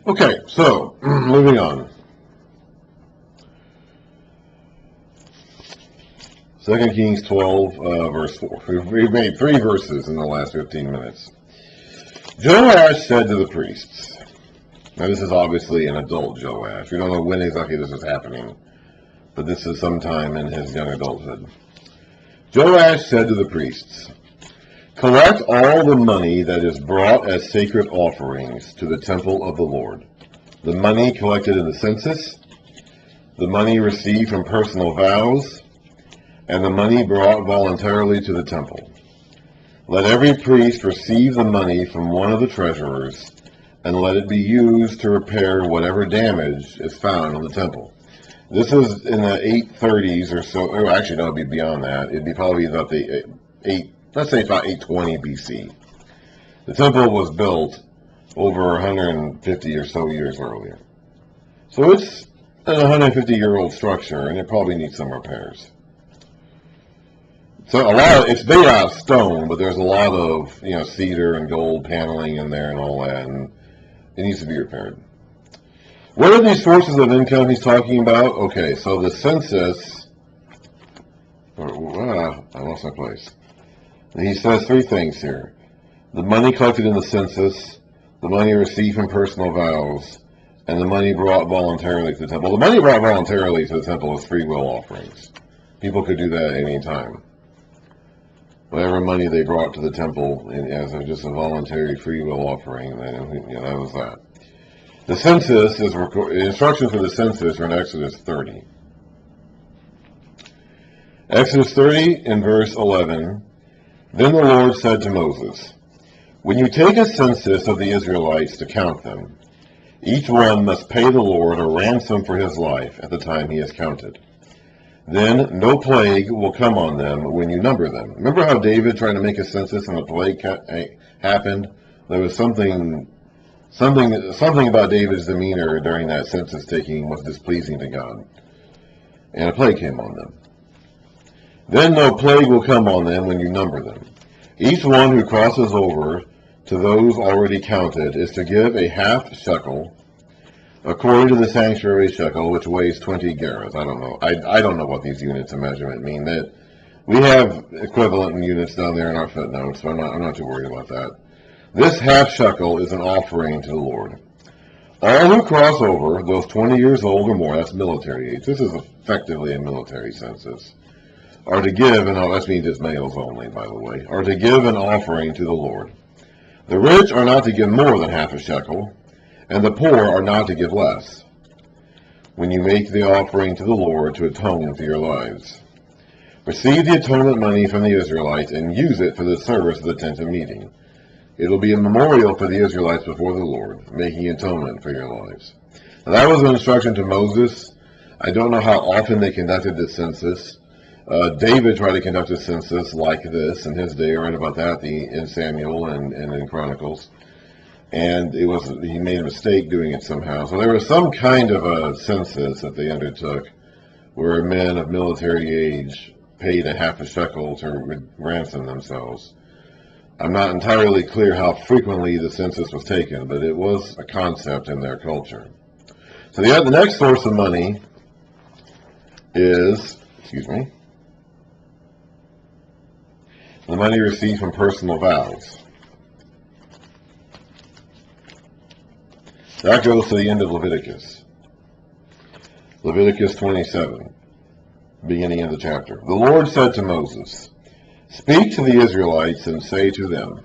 Okay, so moving on. 2 Kings 12, verse 4. We've made 3 verses in the last 15 minutes. Joash said to the priests, now this is obviously an adult Joash. We don't know when exactly this is happening, but this is sometime in his young adulthood. Joash said to the priests, collect all the money that is brought as sacred offerings to the temple of the Lord, the money collected in the census, the money received from personal vows, and the money brought voluntarily to the temple. Let every priest receive the money from one of the treasurers, and let it be used to repair whatever damage is found in the temple. This is in the 830s or so, or actually no, it'd be beyond that. It'd be probably about the let's say about 820 BC. The temple was built over 150 or so years earlier. So it's an 150-year-old structure, and it probably needs some repairs. So it's made out of stone, but there's a lot of, cedar and gold paneling in there and all that, and it needs to be repaired. What are these sources of income he's talking about? Okay, so the census, I lost my place. He says 3 things here. The money collected in the census, the money received from personal vows, and the money brought voluntarily to the temple. The money brought voluntarily to the temple is free will offerings. People could do that at any time. Whatever money they brought to the temple as just a voluntary free will offering, that was that. The census is the instructions for the census are in Exodus 30. Exodus 30 in verse 11. Then the Lord said to Moses, when you take a census of the Israelites to count them, each one must pay the Lord a ransom for his life at the time he is counted. Then no plague will come on them when you number them. Remember how David tried to make a census and a plague happened? There was something about David's demeanor during that census taking was displeasing to God. And a plague came on them. Then no plague will come on them when you number them. Each one who crosses over to those already counted is to give a half shekel, according to the sanctuary shekel, which weighs 20 gerahs. I don't know. I don't know what these units of measurement mean. That we have equivalent units down there in our footnotes, so I'm not too worried about that. This half shekel is an offering to the Lord. All who cross over, those 20 years old or more, that's military age. This is effectively a military census. Are to give, and that means it's males only, by the way, are to give an offering to the Lord. The rich are not to give more than half a shekel, and the poor are not to give less, when you make the offering to the Lord to atone for your lives. Receive the atonement money from the Israelites and use it for the service of the tent of meeting. It will be a memorial for the Israelites before the Lord, making atonement for your lives. Now, that was an instruction to Moses. I don't know how often they conducted this census. David tried to conduct a census like this in his day. I read about that in Samuel and in Chronicles. And he made a mistake doing it somehow. So there was some kind of a census that they undertook where men of military age paid a half a shekel to ransom themselves. I'm not entirely clear how frequently the census was taken, but it was a concept in their culture. So the next source of money is, the money received from personal vows. That goes to the end of Leviticus. Leviticus 27, beginning of the chapter. The Lord said to Moses, speak to the Israelites and say to them,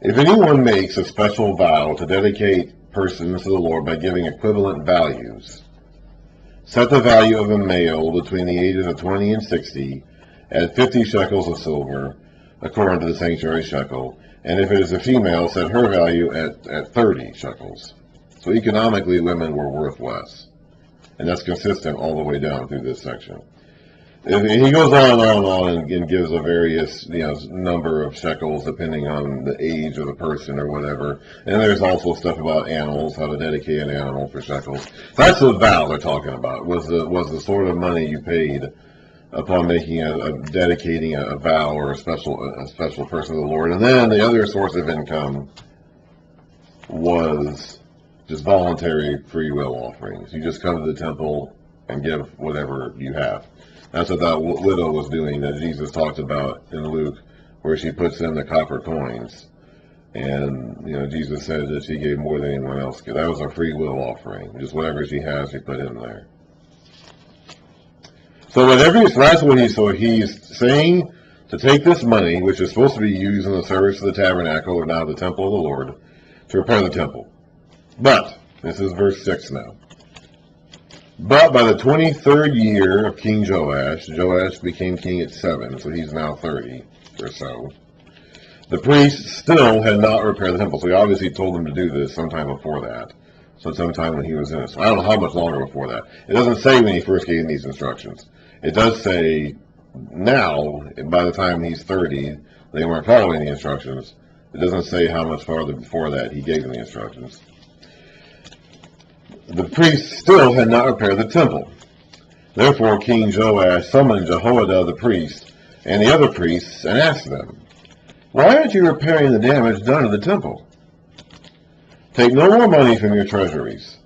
if anyone makes a special vow to dedicate persons to the Lord by giving equivalent values, set the value of a male between the ages of 20 and 60 at 50 shekels of silver, according to the sanctuary shekel, and if it is a female, set her value at 30 shekels. So economically, women were worth less. And that's consistent all the way down through this section. And he goes on and gives a various number of shekels depending on the age of the person or whatever. And there's also stuff about animals, how to dedicate an animal for shekels. That's the vow they're talking about, was the sort of money you paid upon making dedicating a vow or a special person to the Lord. And then the other source of income was just voluntary free will offerings. You just come to the temple and give whatever you have. That's what that widow was doing that Jesus talked about in Luke, where she puts in the copper coins. And, Jesus said that she gave more than anyone else could. That was a free will offering. Just whatever she has, she put in there. So that's what he's saying, to take this money, which is supposed to be used in the service of the tabernacle, or now the temple of the Lord, to repair the temple. But, this is verse 6 now. But by the 23rd year of King Joash, Joash became king at 7, so he's now 30 or so. The priests still had not repaired the temple, so he obviously told them to do this sometime before that. So sometime when he was in it. So I don't know how much longer before that. It doesn't say when he first gave these instructions. It does say now, by the time he's 30, they weren't following the instructions. It doesn't say how much farther before that he gave them the instructions. The priests still had not repaired the temple. Therefore King Joash summoned Jehoiada the priest and the other priests and asked them, "Why aren't you repairing the damage done to the temple? Take no more money from your treasuries,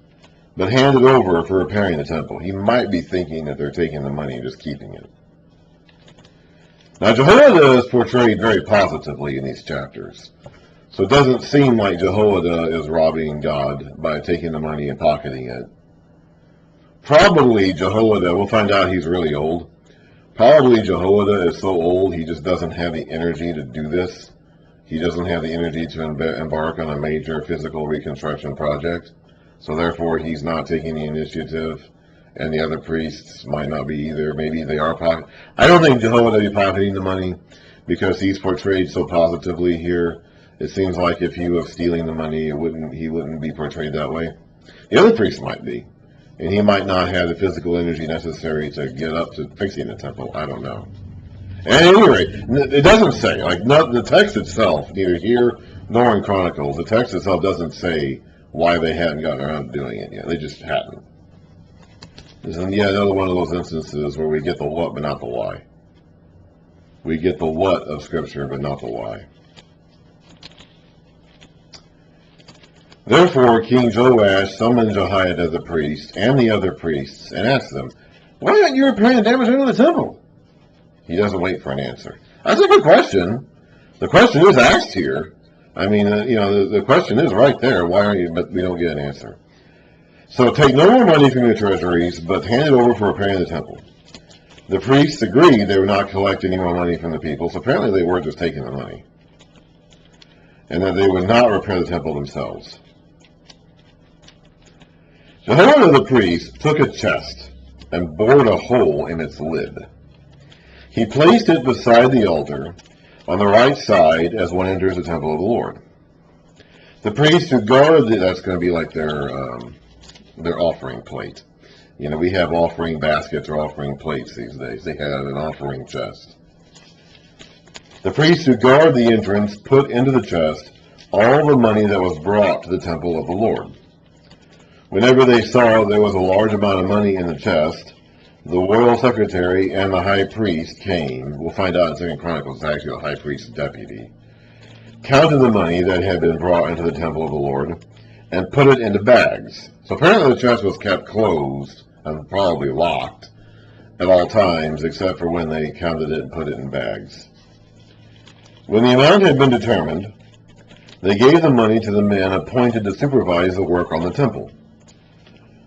but hand it over for repairing the temple." He might be thinking that they're taking the money and just keeping it. Now Jehoiada is portrayed very positively in these chapters. So it doesn't seem like Jehoiada is robbing God by taking the money and pocketing it. Probably Jehoiada, we'll find out he's really old. Probably Jehoiada is so old he just doesn't have the energy to do this. He doesn't have the energy to embark on a major physical reconstruction project. So therefore he's not taking the initiative, and the other priests might not be either. Maybe they are pocketing. I don't think Jehoiada is pocketing the money because he's portrayed so positively here. It seems like if he was stealing the money, he wouldn't be portrayed that way. The other priests might be, and he might not have the physical energy necessary to get up to fixing the temple. I don't know. At any rate, it doesn't say, the text itself, neither here nor in Chronicles, the text itself doesn't say why they hadn't gotten around to doing it yet. They just hadn't. This is yet another one of those instances where we get the what but not the why. We get the what of Scripture but not the why. Therefore King Joash summoned Jehoiada the priest and the other priests and asked them, "Why aren't you repairing the damage done to the temple?" He doesn't wait for an answer. That's a good question. The question is asked here. I mean, the question is right there. Why aren't you? But we don't get an answer. So take no more money from your treasuries, but hand it over for repairing the temple. The priests agreed they would not collect any more money from the people, so apparently they were just taking the money, and that they would not repair the temple themselves. Jehoiada the priest took a chest and bored a hole in its lid. He placed it beside the altar on the right side as one enters the temple of the Lord. The priests who guarded that's going to be like their offering plate. We have offering baskets or offering plates these days. They have an offering chest. The priests who guard the entrance put into the chest all the money that was brought to the temple of the Lord. Whenever they saw there was a large amount of money in the chest, the royal secretary and the high priest came. We'll find out in 2 Chronicles it's actually the high priest's deputy. Counted the money that had been brought into the temple of the Lord and put it into bags. So apparently the chest was kept closed and probably locked at all times, except for when they counted it and put it in bags. When the amount had been determined, they gave the money to the men appointed to supervise the work on the temple.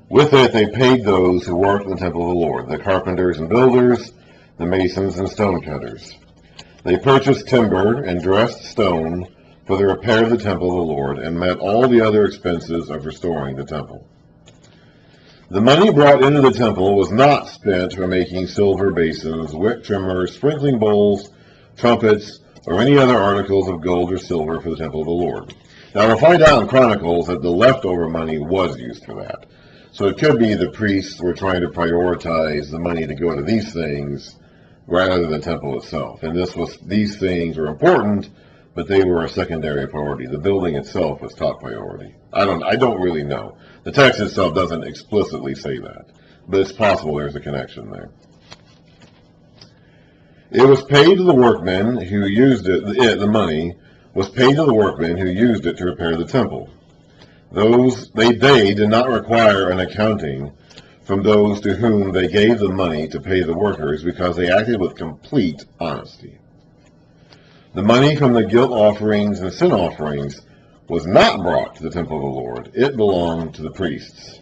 With it they paid those who worked in the temple of the Lord, the carpenters and builders, the masons and stonecutters. They purchased timber and dressed stone for the repair of the temple of the Lord, and met all the other expenses of restoring the temple. The money brought into the temple was not spent for making silver basins, wick trimmers, sprinkling bowls, trumpets, or any other articles of gold or silver for the temple of the Lord. Now we'll find out in Chronicles that the leftover money was used for that. So it could be the priests were trying to prioritize the money to go to these things rather than the temple itself. And these things were important, but they were a secondary priority. The building itself was top priority. I don't really know. The text itself doesn't explicitly say that, but it's possible there's a connection there. It was paid to the workmen who used it. The money was paid to the workmen who used it to repair the temple. They did not require an accounting from those to whom they gave the money to pay the workers, because they acted with complete honesty. The money from the guilt offerings and sin offerings was not brought to the temple of the Lord. It belonged to the priests.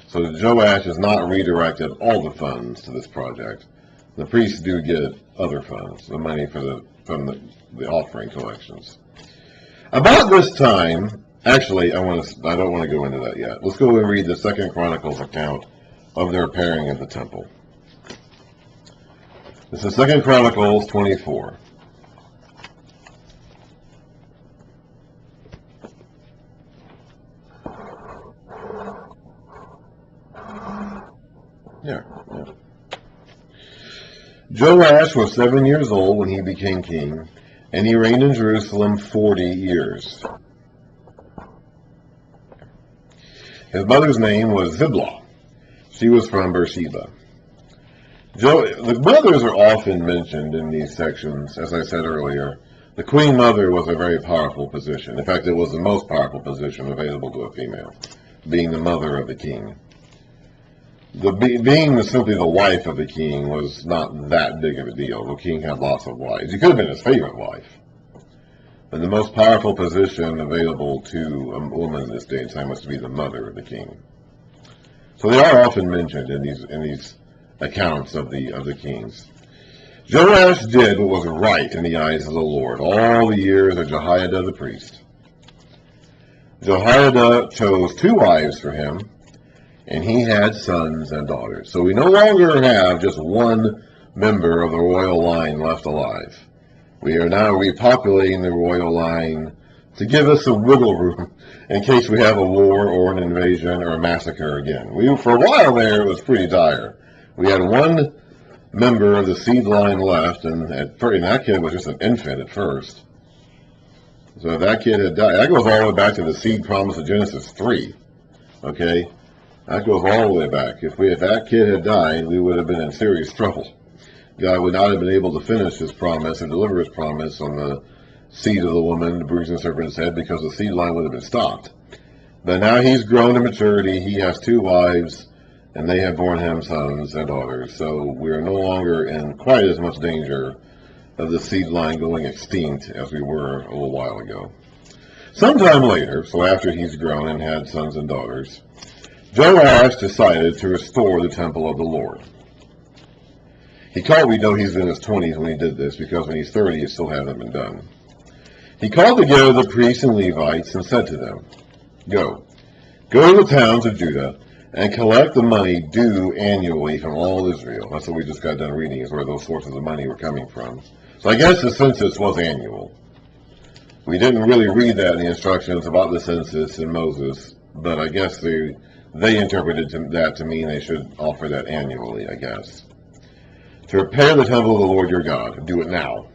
So Joash has not redirected all the funds to this project. The priests do get other funds, the money from the offering collections. About this time, actually, I don't want to go into that yet. Let's go and read the 2 Chronicles account of the repairing of the temple. This is 2 Chronicles 24. Yeah. Joash was 7 years old when he became king, and he reigned in Jerusalem 40 years. His mother's name was Ziblah. She was from Beersheba. The mothers are often mentioned in these sections. As I said earlier, the queen mother was a very powerful position. In fact, it was the most powerful position available to a female, being the mother of the king. Being simply the wife of the king was not that big of a deal. The king had lots of wives. He could have been his favorite wife. But the most powerful position available to a woman in this day and time was to be the mother of the king. So they are often mentioned in these accounts of the kings. Joash did what was right in the eyes of the Lord all the years of Jehoiada the priest. Jehoiada chose 2 wives for him, and he had sons and daughters. So we no longer have just one member of the royal line left alive. We are now repopulating the royal line to give us some wiggle room in case we have a war or an invasion or a massacre again. For a while there, it was pretty dire. We had one member of the seed line left, and that kid was just an infant at first. So if that kid had died, that goes all the way back to the seed promise of Genesis 3. Okay? That goes all the way back. If that kid had died, we would have been in serious trouble. God would not have been able to finish his promise and deliver his promise on the seed of the woman, the bruising serpent's head, because the seed line would have been stopped. But now he's grown to maturity. He has 2 wives, and they have borne him sons and daughters. So we are no longer in quite as much danger of the seed line going extinct as we were a little while ago. Sometime later, so after he's grown and had sons and daughters, Joash decided to restore the temple of the Lord. We know he's in his 20s when he did this, because when he's 30, it still hasn't been done. He called together the priests and Levites and said to them, Go to the towns of Judah and collect the money due annually from all Israel. That's what we just got done reading, is where those sources of money were coming from. So I guess the census was annual. We didn't really read that in the instructions about the census in Moses, but I guess they interpreted that to mean they should offer that annually, I guess. To repair the temple of the Lord your God, do it now.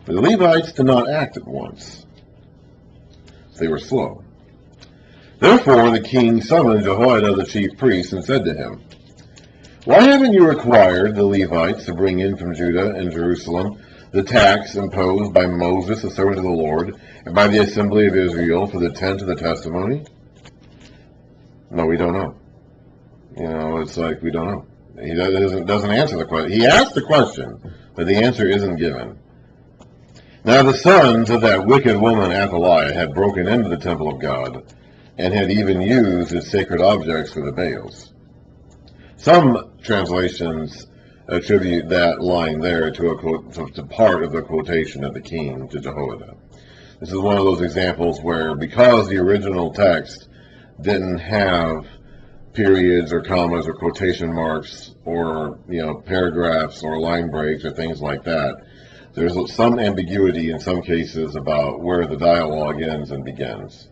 But the Levites did not act at once. They were slow. Therefore the king summoned Jehoiada the chief priest and said to him, Why haven't you required the Levites to bring in from Judah and Jerusalem the tax imposed by Moses, the servant of the Lord, and by the assembly of Israel for the tent of the testimony? No, we don't know. It's like we don't know. He doesn't answer the question. He asked the question, but the answer isn't given. Now the sons of that wicked woman Athaliah had broken into the temple of God, and had even used its sacred objects for the Baals. Some translations attribute that line there to part of the quotation of the king to Jehoiada. This is one of those examples where, because the original text didn't have periods or commas or quotation marks or paragraphs or line breaks or things like that, there's some ambiguity in some cases about where the dialogue ends and begins.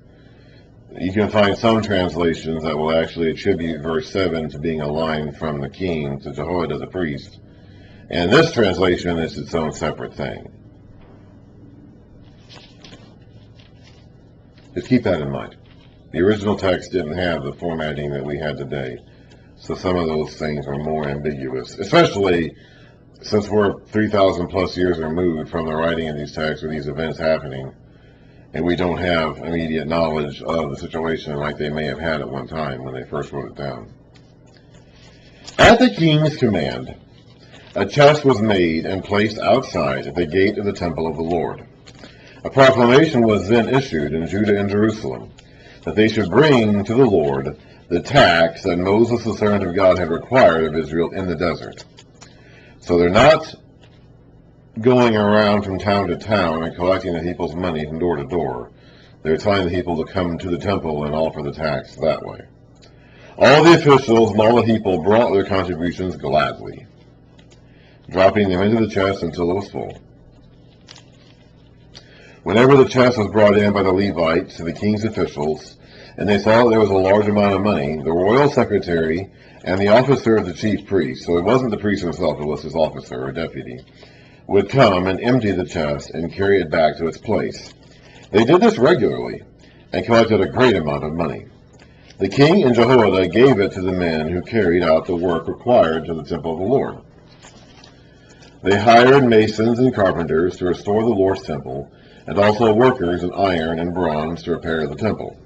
You can find some translations that will actually attribute verse 7 to being a line from the king to Jehoiada the priest, and this translation is its own separate thing. Just keep that in mind. The original text didn't have the formatting that we had today, so some of those things are more ambiguous, especially since we're 3,000 plus years removed from the writing of these texts or these events happening. and we don't have immediate knowledge of the situation like they may have had at one time when they first wrote it down. At the king's command, a chest was made and placed outside at the gate of the temple of the Lord. A proclamation was then issued in Judah and Jerusalem that they should bring to the Lord the tax that Moses, the servant of God, had required of Israel in the desert. So they're not going around from town to town and collecting the people's money from door to door. They're telling the people to come to the temple and offer the tax that way. All the officials and all the people brought their contributions gladly, dropping them into the chest until it was full. Whenever the chest was brought in by the Levites and the king's officials, and they saw that there was a large amount of money, the royal secretary and the officer of the chief priest, so it wasn't the priest himself, it was his officer or deputy, would come and empty the chest and carry it back to its place. They did this regularly and collected a great amount of money. The king and Jehoiada gave it to the men who carried out the work required to the temple of the Lord. They hired masons and carpenters to restore the Lord's temple, and also workers in iron and bronze to repair the temple.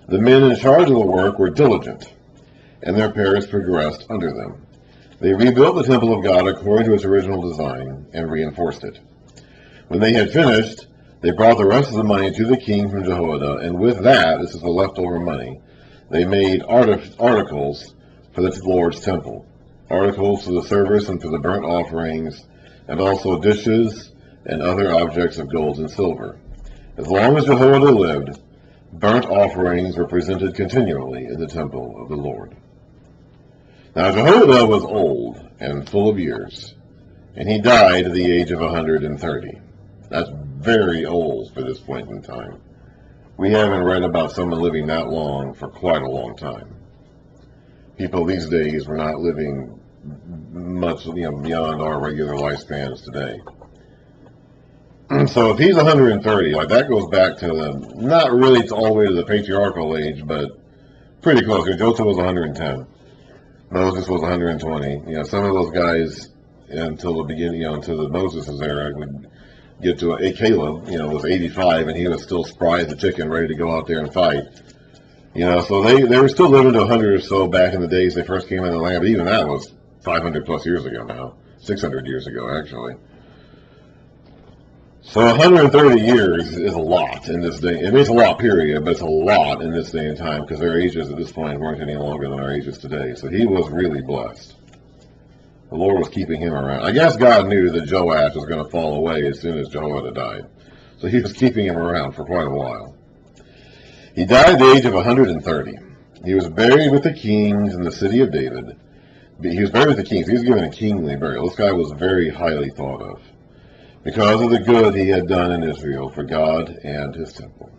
The men in charge of the work were diligent, and their pairs progressed under them. They rebuilt the temple of God according to its original design and reinforced it. When they had finished, they brought the rest of the money to the king from Jehoiada, and with that, this is the leftover money, they made articles for the Lord's temple, articles for the service and for the burnt offerings, and also dishes and other objects of gold and silver. As long as Jehoiada lived, burnt offerings were presented continually in the temple of the Lord. Now Jehoiada was old and full of years, and he died at the age of 130. That's very old for this point in time. We haven't read about someone living that long for quite a long time. People these days were not living much, beyond our regular lifespans today. So if he's 130, like that goes back to not really all the way to the patriarchal age, but pretty close. Joseph was 110. Moses was 120. Some of those guys until the beginning, until the Moses' era would get to Caleb, was 85 and he was still spry as a chicken, ready to go out there and fight. So they were still living to 100 or so back in the days they first came into the land, but even that was 500 plus years ago now, 600 years ago actually. So 130 years is a lot in this day. It's a lot, period, but it's a lot in this day and time because their ages at this point weren't any longer than our ages today. So he was really blessed. The Lord was keeping him around. I guess God knew that Joash was going to fall away as soon as Jehoiada died. So he was keeping him around for quite a while. He died at the age of 130. He was buried with the kings in the city of David. He was buried with the kings. He was given a kingly burial. This guy was very highly thought of because of the good he had done in Israel for God and his temple.